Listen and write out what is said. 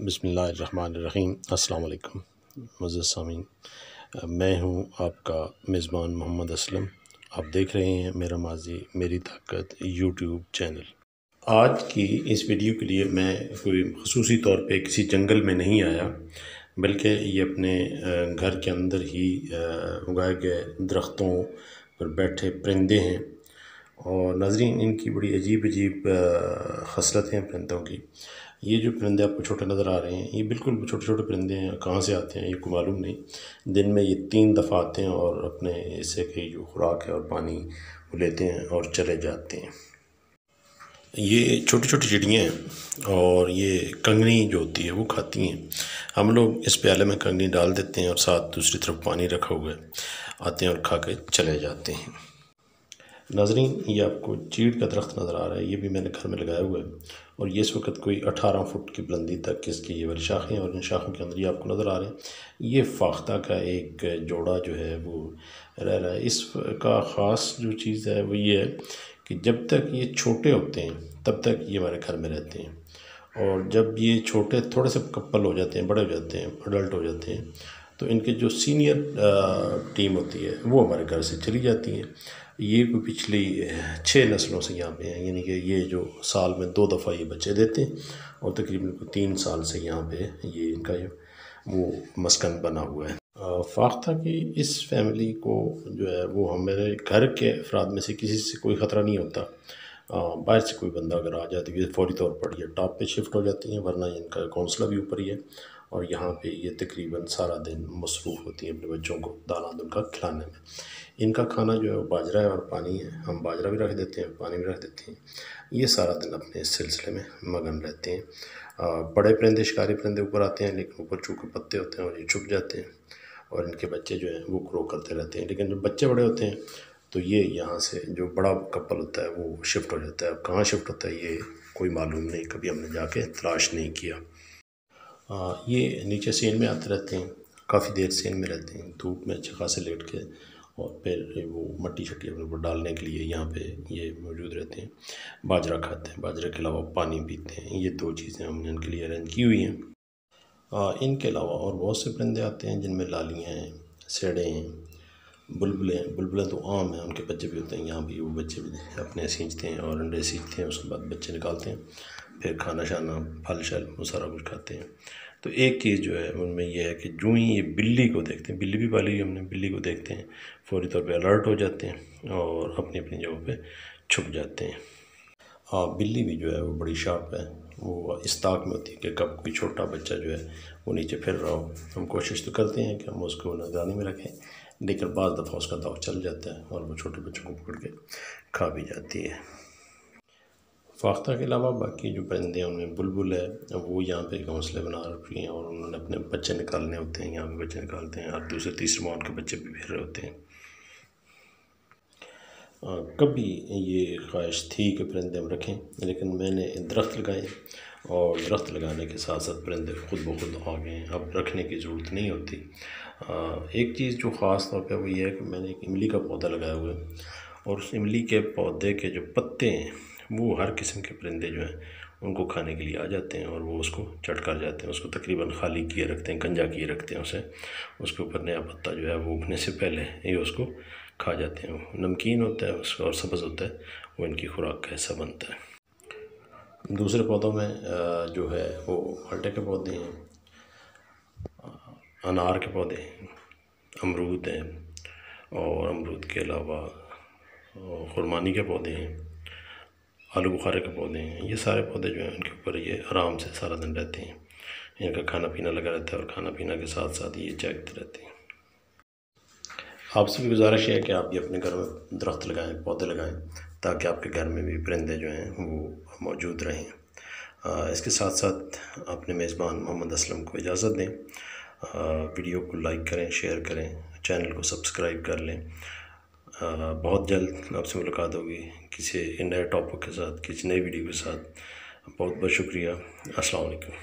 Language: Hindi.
बिस्मिल्लाहिर्रहमानिर्रहीम। अस्सलाम वालेकुम मुअज़्ज़ज़ सामीन, मैं हूँ आपका मेज़बान मोहम्मद असलम। आप देख रहे हैं मेरा माज़ी मेरी ताकत यूट्यूब चैनल। आज की इस वीडियो के लिए मैं कोई ख़ुसूसी तौर पे किसी जंगल में नहीं आया, बल्कि ये अपने घर के अंदर ही उगाए गए दरख्तों पर बैठे परिंदे हैं। और नाज़रीन, इनकी बड़ी अजीब अजीब ख़सलतें हैं परिंदों की। ये जो परिंदे आपको छोटे नज़र आ रहे हैं, ये बिल्कुल छोटे छोटे परिंदे हैं। कहाँ से आते हैं ये को मालूम नहीं। दिन में ये 3 दफ़ा आते हैं और अपने हिस्से की जो खुराक है और पानी वो लेते हैं और चले जाते हैं। ये छोटी छोटी चिड़ियाँ हैं और ये कंगनी जो होती है वो खाती हैं। हम लोग इस प्याले में कंगनी डाल देते हैं और साथ दूसरी तरफ पानी रखा हुआ है, आते हैं और खा के चले जाते हैं। नाज़रीन, ये आपको चीड़ का दरख्त नज़र आ रहा है, ये भी मैंने घर में लगाया हुआ है और ये इस वक्त कोई 18 फुट की बुलंदी तक इसकी ये वाली शाखें और इन शाखों के अंदर ये आपको नज़र आ रहे हैं। ये फाख्ता का एक जोड़ा जो है वो रह रहा है। इसका ख़ास जो चीज़ है वो ये है कि जब तक ये छोटे होते हैं तब तक ये हमारे घर में रहते हैं, और जब ये छोटे थोड़े से कपल हो जाते हैं, बड़े हो जाते हैं, अडल्ट हो जाते हैं, तो इनके जो सीनियर टीम होती है वो हमारे घर से चली जाती है। ये कोई पिछली 6 नस्लों से यहाँ पे हैं, यानी कि ये जो साल में 2 दफ़ा ये बच्चे देते हैं और तकरीबन 3 साल से यहाँ पे ये इनका वो मस्कन बना हुआ है। फाख्ता की इस फैमिली को जो है वो हमारे घर के अफराद में से किसी से कोई ख़तरा नहीं होता। बाहर से कोई बंदा अगर आ जाती है फ़ौरी तौर पर ये टॉप पे शिफ्ट हो जाती हैं, वरना इनका घोंसला भी ऊपर ही है और यहाँ पे ये तकरीबन सारा दिन मसरूफ़ होती हैं अपने बच्चों को दाना उनका खिलाने में। इनका खाना जो है वो बाजरा है और पानी है। हम बाजरा भी रख देते हैं, पानी भी रख देते हैं। ये सारा दिन अपने इस सिलसिले में मगन रहते हैं। बड़े परिंदे, शिकारी परिंदे ऊपर आते हैं, लेकिन ऊपर चूँकि पत्ते होते हैं और ये छुप जाते हैं और इनके बच्चे जो हैं वो ग्रो करते रहते हैं। लेकिन जब बच्चे बड़े होते हैं तो ये यहाँ से जो बड़ा कपल होता है वो शिफ्ट हो जाता है। अब कहाँ शिफ्ट होता है ये कोई मालूम नहीं, कभी हमने जाके तलाश नहीं किया। ये नीचे सेन में आते रहते हैं, काफ़ी देर सेन में रहते हैं, धूप में अच्छे खासे लेट के, और फिर वो मट्टी शट्टी अपने ऊपर डालने के लिए यहाँ पे ये मौजूद रहते हैं। बाजरा खाते हैं, बाजरे के अलावा पानी पीते हैं। ये 2 चीज़ें हमने इनके लिए अरेंज की हुई हैं। इनके अलावा और बहुत से परिंदे आते हैं जिनमें लालियाँ हैं, सेड़े हैं, बुलबुलें तो आम हैं, उनके बच्चे भी होते हैं। यहाँ भी वो बच्चे भी अपने सींचते हैं और अंडे सींचते हैं, उसके बाद बच्चे निकालते हैं, फिर खाना शाना फल शल वो सारा कुछ खाते हैं। तो एक चीज़ जो है उनमें यह है कि जो ही ये बिल्ली को देखते हैं, बिल्ली भी पाली हुई हमने, बिल्ली को देखते हैं फ़ौरी तौर पे अलर्ट हो जाते हैं और अपनी अपनी जगह पे छुप जाते हैं। बिल्ली भी जो है वो बड़ी शार्प है, वो इस ताक में होती है कि कब कोई छोटा बच्चा जो है वो नीचे फिर रहा हो। हम कोशिश तो करते हैं कि हम उसको निगरानी में रखें, लेकिन बाज़ दफ़ा उसका दाव चल जाता है और वो छोटे बच्चों को पकड़ के खा भी जाती है। फाख्ता के अलावा बाकी जो परिंदे हैं उनमें बुलबुल है, वो यहाँ पे घोंसले बना रखे हैं और उन्होंने अपने बच्चे निकालने होते हैं, यहाँ पे बच्चे निकालते हैं और दूसरे तीसरे माह उनके बच्चे भी फिर रहे होते हैं। कभी ये ख्वाहिश थी कि परिंदे हम रखें, लेकिन मैंने दरख्त लगाए और दरख्त लगाने के साथ साथ परिंदे खुद ब खुद आ गए हैं, अब रखने की ज़रूरत नहीं होती। एक चीज़ जो ख़ास तौर पे वो ये है कि मैंने एक इमली का पौधा लगाया हुआ है और उस इमली के पौधे के जो पत्ते हैं वो हर किस्म के परिंदे जो हैं उनको खाने के लिए आ जाते हैं और वो उसको चट कर जाते हैं। उसको तकरीबन खाली किए रखते हैं, गंजा किए रखते हैं उसे, उसके ऊपर नया पत्ता जो है वो उगने से पहले ये उसको खा जाते हैं। वो नमकीन होता है उसका और सब्ज़ होता है, वो इनकी खुराक का हिस्सा बनता है। दूसरे पौधों में जो है वो माल्टे के पौधे हैं, अनार के पौधे हैं, अमरूद हैं और अमरूद के अलावा खुरमानी के पौधे हैं, आलू बुखारे के पौधे हैं। ये सारे पौधे जो हैं उनके ऊपर ये आराम से सारा दिन रहते हैं। इनका खाना पीना लगा रहता है और खाना पीना के साथ साथ ये जागते रहते हैं। आपसे भी गुजारिश है कि आप भी अपने घर में दरख्त लगाएं, पौधे लगाएं, ताकि आपके घर में भी परिंदे जो हैं वो मौजूद रहें। इसके साथ साथ अपने मेज़बान मोहम्मद असलम को इजाज़त दें। वीडियो को लाइक करें, शेयर करें, चैनल को सब्सक्राइब कर लें। बहुत जल्द आपसे मुलाकात होगी किसी नए टॉपिक के साथ, किसी नई वीडियो के साथ। बहुत बहुत शुक्रिया। अस्सलाम वालेकुम।